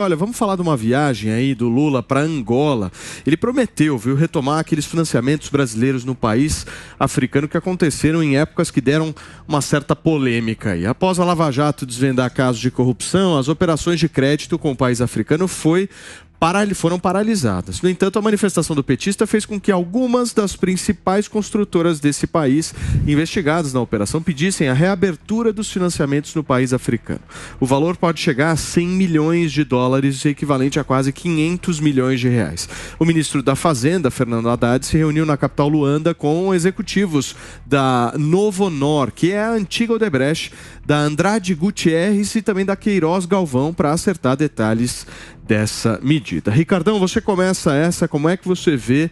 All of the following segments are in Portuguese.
Olha, vamos falar de uma viagem aí do Lula para Angola. Ele prometeu, retomar aqueles financiamentos brasileiros no país africano que aconteceram em épocas que deram uma certa polêmica aí. Após a Lava Jato desvendar casos de corrupção, as operações de crédito com o país africano foram paralisadas. No entanto, a manifestação do petista fez com que algumas das principais construtoras desse país, investigadas na operação, pedissem a reabertura dos financiamentos no país africano. O valor pode chegar a 100 milhões de dólares, equivalente a quase 500 milhões de reais. O ministro da Fazenda, Fernando Haddad, se reuniu na capital Luanda com executivos da Novonor, que é a antiga Odebrecht, da Andrade Gutierrez e também da Queiroz Galvão, para acertar detalhes dessa medida. Ricardão, você começa como é que você vê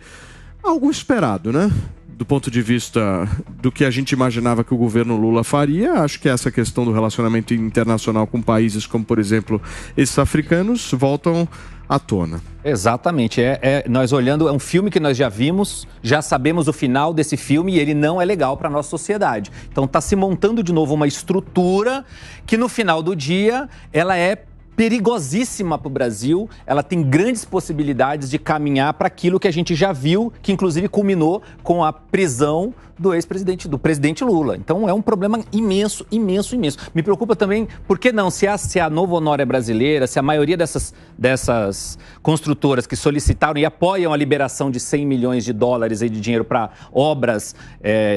algo esperado, né? Do ponto de vista do que a gente imaginava que o governo Lula faria, acho que essa questão do relacionamento internacional com países como, por exemplo, esses africanos, voltam à tona. Exatamente. Nós olhando, é um filme que nós já vimos, já sabemos o final desse filme e ele não é legal para a nossa sociedade. Então está se montando de novo uma estrutura que no final do dia ela é perigosíssima para o Brasil, ela tem grandes possibilidades de caminhar para aquilo que a gente já viu, que inclusive culminou com a prisão do presidente Lula. Então é um problema imenso, imenso, imenso. Me preocupa também, por que não, se a Novonor é brasileira, se a maioria dessas construtoras que solicitaram e apoiam a liberação de 100 milhões de dólares aí de dinheiro para obras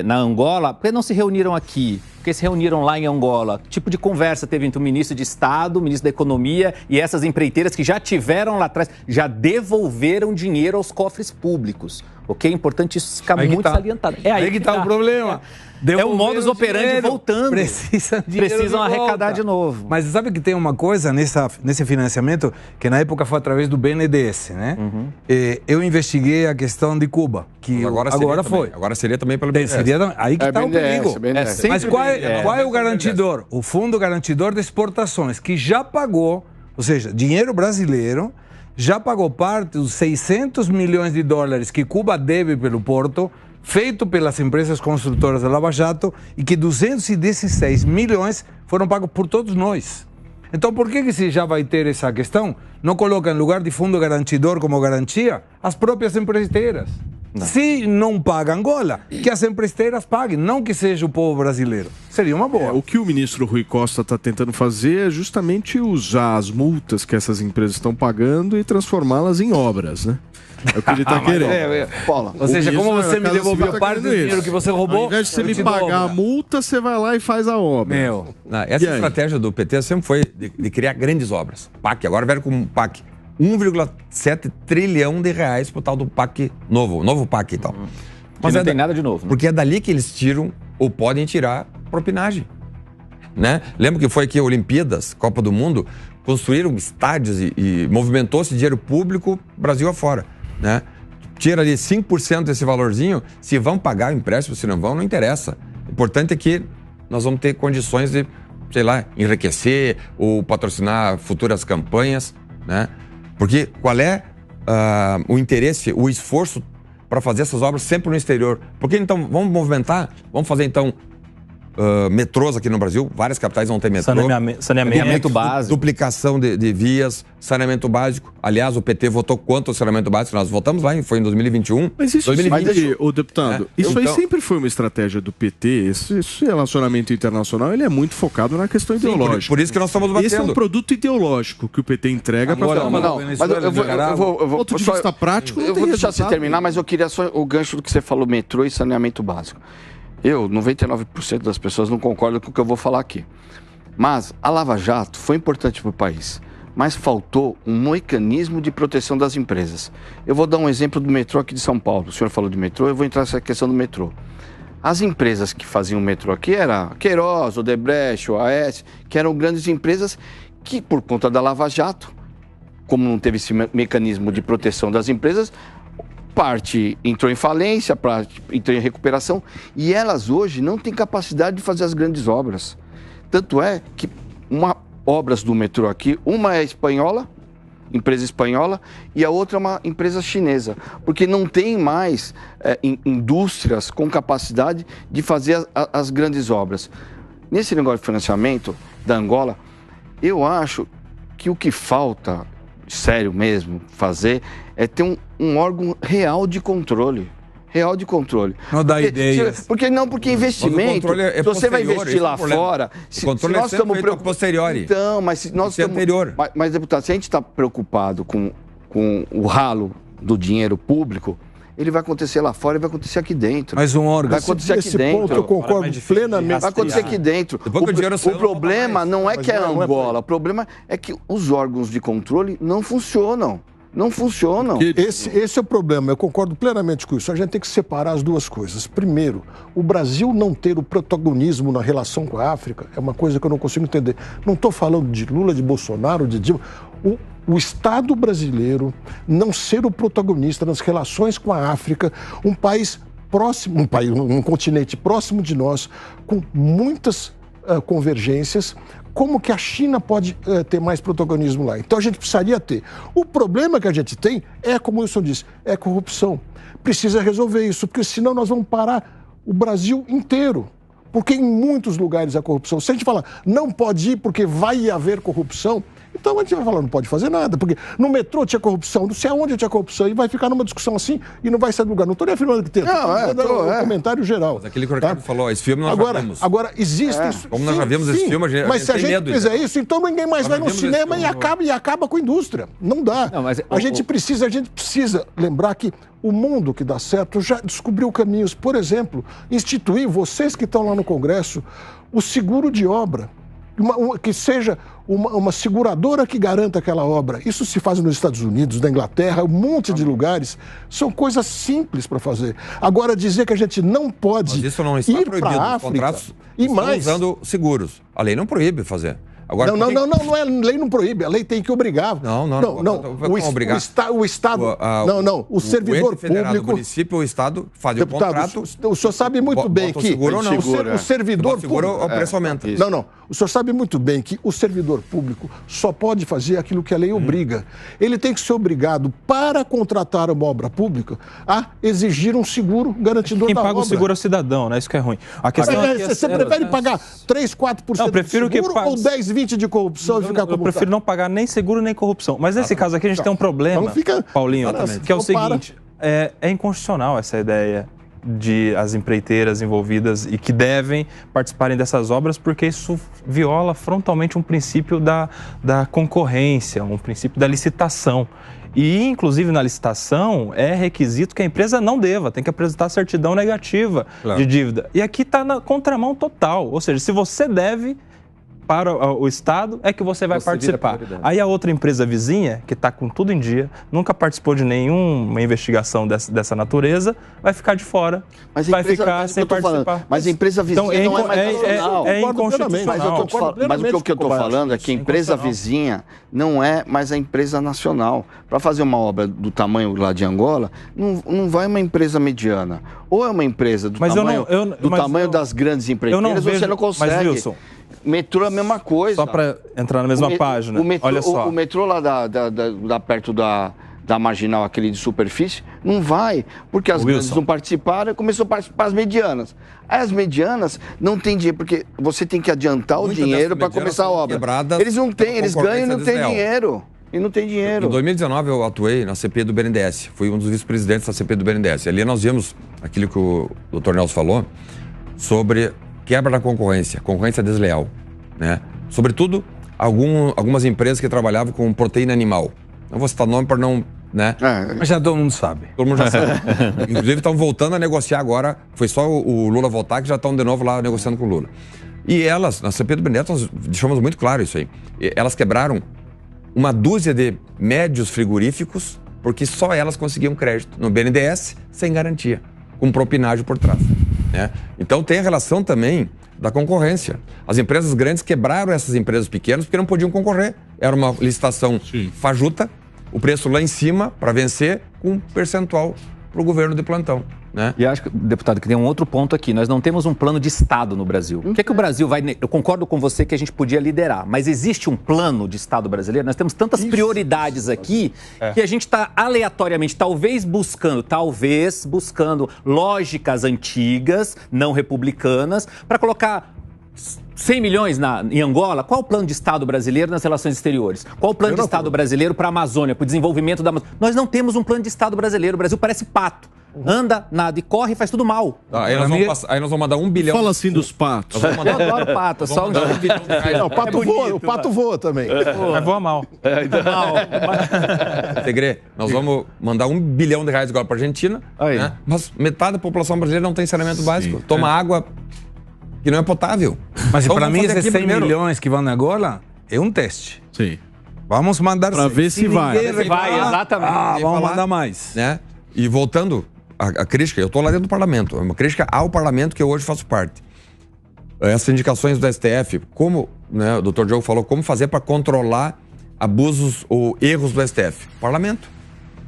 na Angola, por que não se reuniram aqui? Porque se reuniram lá em Angola? Que tipo de conversa teve entre o ministro de Estado, o ministro da Economia e essas empreiteiras que já tiveram lá atrás, já devolveram dinheiro aos cofres públicos? Ok? É importante isso ficar muito salientado. É aí que está o problema. É o modus operandi voltando. Precisam arrecadar de novo. Mas sabe que tem uma coisa nesse financiamento que na época foi através do BNDES, né? Uhum. Eu investiguei a questão de Cuba, que agora foi. Agora seria também pelo BNDES. Aí que está o perigo. Mas qual é o garantidor? O Fundo Garantidor de Exportações, que já pagou, ou seja, dinheiro brasileiro, já pagou parte dos 600 milhões de dólares que Cuba deve pelo porto, feito pelas empresas construtoras da Lava Jato, e que 216 milhões foram pagos por todos nós. Então, por que se já vai ter essa questão? Não coloca em lugar de fundo garantidor como garantia as próprias empreiteiras. Não. Se não paga Angola, que as empreiteiras paguem, não que seja o povo brasileiro. Seria uma boa. O que o ministro Rui Costa está tentando fazer é justamente usar as multas que essas empresas estão pagando e transformá-las em obras, né? É o que ele está querendo. Paula, ou seja, como você me devolveu parte do dinheiro que você roubou, ao invés de você me pagar a multa, você vai lá e faz a obra. Essa estratégia do PT sempre foi de criar grandes obras. PAC, agora veio com PAC. 1,7 trilhão de reais pro tal do PAC novo, o novo PAC e tal. Mas não tem nada de novo. Né? Porque é dali que eles tiram, ou podem tirar, propinagem. Né? Lembra que foi aqui Olimpíadas, Copa do Mundo, construíram estádios e movimentou-se dinheiro público Brasil afora. Né? Tira ali 5% desse valorzinho, se vão pagar o empréstimo, se não vão, não interessa. O importante é que nós vamos ter condições de, sei lá, enriquecer ou patrocinar futuras campanhas, né? Porque qual é o interesse, o esforço para fazer essas obras sempre no exterior? Porque então, vamos movimentar, vamos fazer então metrôs aqui no Brasil, várias capitais vão ter metrô. Saneamento básico. Duplicação de vias, saneamento básico. Aliás, o PT votou quanto ao saneamento básico? Nós votamos lá, foi em 2021. Mas isso, 2020. Mas, deputado, isso aí sempre foi uma estratégia do PT. Esse relacionamento internacional, ele é muito focado na questão ideológica. Por isso que nós estamos batendo. Esse é um produto ideológico que o PT entrega para... Mas eu vou outro de vista prático, eu vou deixar você terminar, mas eu queria só o gancho do que você falou, metrô e saneamento básico. 99% das pessoas não concordam com o que eu vou falar aqui. Mas a Lava Jato foi importante para o país, mas faltou um mecanismo de proteção das empresas. Eu vou dar um exemplo do metrô aqui de São Paulo. O senhor falou de metrô, eu vou entrar nessa questão do metrô. As empresas que faziam o metrô aqui eram Queiroz, Odebrecht, OAS, que eram grandes empresas que, por conta da Lava Jato, como não teve esse mecanismo de proteção das empresas, parte entrou em falência, parte entrou em recuperação, e elas hoje não têm capacidade de fazer as grandes obras. Tanto é que obras do metrô aqui, uma é espanhola, empresa espanhola, e a outra é uma empresa chinesa, porque não tem mais indústrias com capacidade de fazer as grandes obras. Nesse negócio de financiamento da Angola, eu acho que o que falta sério mesmo, fazer, é ter um órgão real de controle. Real de controle. Não dá ideia. Porque investimento, se você vai investir lá fora... O controle é sempre feito a posteriori. Então, mas se nós estamos... anterior. Mas, deputado, se a gente está preocupado com o ralo do dinheiro público, ele vai acontecer lá fora e vai acontecer aqui dentro. Mas um órgão... Vai acontecer aqui dentro. Ponto eu concordo plenamente. Vai acontecer aqui dentro. O problema não é que é Angola, o problema é que os órgãos de controle não funcionam. Não funcionam. Esse é o problema, eu concordo plenamente com isso. A gente tem que separar as duas coisas. Primeiro, o Brasil não ter o protagonismo na relação com a África é uma coisa que eu não consigo entender. Não estou falando de Lula, de Bolsonaro, de Dilma. O Estado brasileiro não ser o protagonista nas relações com a África, um país próximo, um continente próximo de nós, com muitas convergências. Como que a China pode ter mais protagonismo lá? Então a gente precisaria ter. O problema que a gente tem é, como o Wilson disse, é corrupção. Precisa resolver isso, porque senão nós vamos parar o Brasil inteiro. Porque em muitos lugares há corrupção. Se a gente falar, não pode ir porque vai haver corrupção, então a gente vai falar, não pode fazer nada, porque no metrô tinha corrupção, não sei aonde tinha corrupção, e vai ficar numa discussão assim e não vai sair do lugar. Não estou nem afirmando que tem. Um comentário geral. Mas aquele que o Ricardo falou, esse filme nós já vimos. Agora, existem... Como nós já vimos esse filme, mas se a gente fizer isso, então ninguém mais vai no cinema e acaba com a indústria. Não dá. Não, mas, a gente precisa lembrar que o mundo que dá certo já descobriu caminhos. Por exemplo, instituir, vocês que estão lá no Congresso, o seguro de obra. Que seja uma seguradora que garanta aquela obra. Isso se faz nos Estados Unidos, na Inglaterra, um monte de lugares. São coisas simples para fazer. Agora, dizer que a gente não pode ir para a África e mais... usando seguros. A lei não proíbe fazer. Agora, não é lei não proíbe, a lei tem que obrigar. Não. O Estado, o servidor público... O município ou o Estado fazem o contrato... O senhor sabe muito bem que o servidor público... o preço aumenta. Não. O senhor sabe muito bem que o servidor público só pode fazer aquilo que a lei obriga. Ele tem que ser obrigado, para contratar uma obra pública, a exigir um seguro garantidor da obra. Quem paga o seguro é o cidadão, né? Isso que é ruim. A questão você prefere pagar 3, 4% de seguro ou 10, 20% de corrupção e ficar como... Eu prefiro não pagar nem seguro nem corrupção. Mas nesse caso aqui a gente tem um problema, Paulinho, que é o seguinte, é inconstitucional essa ideia de as empreiteiras envolvidas e que devem participarem dessas obras, porque isso viola frontalmente um princípio da concorrência, um princípio da licitação. E, inclusive, na licitação, é requisito que a empresa não deva, tem que apresentar certidão negativa de dívida. E aqui está na contramão total, ou seja, se você deve para o Estado, é que você vai participar. Aí a outra empresa vizinha, que está com tudo em dia, nunca participou de nenhuma investigação dessa natureza, vai ficar de fora, vai ficar sem participar. Mas a empresa vizinha não é mais nacional. É inconstitucional. Mas o que eu estou falando é que a empresa vizinha não é mais a empresa nacional. Para fazer uma obra do tamanho lá de Angola, não vai uma empresa mediana. Ou é uma empresa do tamanho das grandes empreiteiras, você não consegue. Mas, Wilson, metrô é a mesma coisa. Só para entrar na mesma página, olha só. O metrô lá perto da marginal, aquele de superfície, não vai, porque as grandes não participaram, começou a participar as medianas. Aí as medianas não tem dinheiro, porque você tem que adiantar o dinheiro para começar a obra. Eles não têm, eles ganham e não têm dinheiro. E não tem dinheiro. Em 2019 eu atuei na CPI do BNDES, fui um dos vice-presidentes da CPI do BNDES. Ali nós vimos aquilo que o Dr. Nelson falou sobre quebra da concorrência desleal, né? Sobretudo, algumas empresas que trabalhavam com proteína animal. Não vou citar nome para não... né? Mas já todo mundo sabe. Todo mundo já sabe. Inclusive, estão voltando a negociar agora. Foi só o Lula voltar que já estão de novo lá negociando com o Lula. E elas, na CPI do BNDES, nós deixamos muito claro isso aí. Elas quebraram uma dúzia de médios frigoríficos porque só elas conseguiam crédito no BNDES sem garantia, com propinagem por trás, né? Então tem a relação também da concorrência. As empresas grandes quebraram essas empresas pequenas porque não podiam concorrer. Era uma licitação fajuta, o preço lá em cima para vencer, com um percentual para o governo de plantão, né? E acho, deputado, que tem um outro ponto aqui. Nós não temos um plano de Estado no Brasil. O que é que o Brasil vai... Eu concordo com você que a gente podia liderar, mas existe um plano de Estado brasileiro? Nós temos tantas prioridades aqui que a gente está aleatoriamente, talvez buscando lógicas antigas, não republicanas, para colocar 100 milhões em Angola, qual o plano de Estado brasileiro nas relações exteriores? Qual o plano de Estado brasileiro para a Amazônia, para o desenvolvimento da Amazônia? Nós não temos um plano de Estado brasileiro. O Brasil parece pato. Anda, nada e corre e faz tudo mal. Aí nós vamos mandar 1 bilhão. Fala assim dos patos. Eu adoro pato. Só um bilhão de reais. Não, o pato voa também. Mas voa mal. Segre, nós vamos mandar 1 bilhão de reais agora para a Argentina, né? Mas metade da população brasileira não tem saneamento básico. Toma água que não é potável. Mas para mim, esses 100 milhões que vão na Angola é um teste. Sim. Vamos mandar para ver se vai. Vai, exatamente. Vamos mandar mais. Né? E voltando à crítica, eu estou lá dentro do parlamento, é uma crítica ao parlamento que eu hoje faço parte. Essas indicações do STF, como, né, o Dr. Diogo falou, como fazer para controlar abusos ou erros do STF? Parlamento.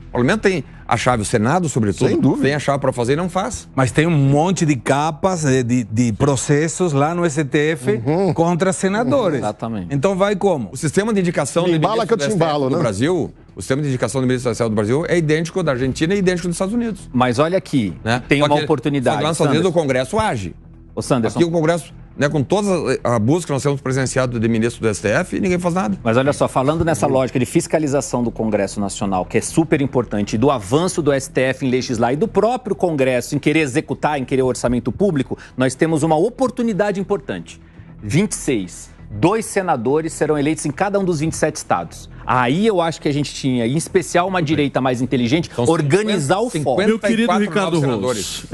O parlamento tem a chave, o Senado, sobretudo, sem dúvida, tem a chave para fazer e não faz. Mas tem um monte de capas de processos lá no STF contra senadores. Exatamente. Então vai como? O sistema de indicação do ministro do STF do Brasil, o sistema de indicação do ministro do STF do Brasil é idêntico da Argentina e idêntico dos Estados Unidos. Mas olha aqui, né? Tem uma oportunidade. Só que lá nos Estados Unidos o Congresso age. Ô, Sanderson. Aqui o Congresso, né, com todas as abusos que nós temos presenciado de ministro do STF, ninguém faz nada. Mas olha só, falando nessa lógica de fiscalização do Congresso Nacional, que é super importante, do avanço do STF em legislar e do próprio Congresso em querer executar, em querer orçamento público, nós temos uma oportunidade importante. 26. 2 senadores serão eleitos em cada um dos 27 estados. Aí eu acho que a gente tinha, em especial, uma direita mais inteligente, organizar o foco. Meu querido Ricardo Rose,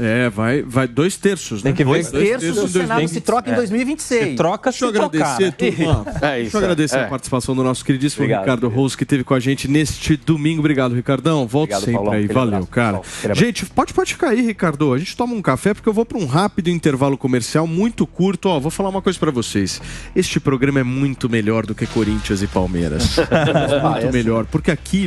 vai 2/3, né? Tem que ver 2/3 do Senado se troca em 2026. Se troca, deixa eu agradecer, turma. Deixa eu agradecer a participação do nosso queridíssimo Ricardo Rose, que esteve com a gente neste domingo. Obrigado, Ricardão. Volto sempre Paulão, aí. Valeu, cara. Gente, pode ficar aí, Ricardo. A gente toma um café, porque eu vou para um rápido intervalo comercial muito curto. Ó, vou falar uma coisa para vocês. Este programa é muito melhor do que Corinthians e Palmeiras. Muito melhor, porque aqui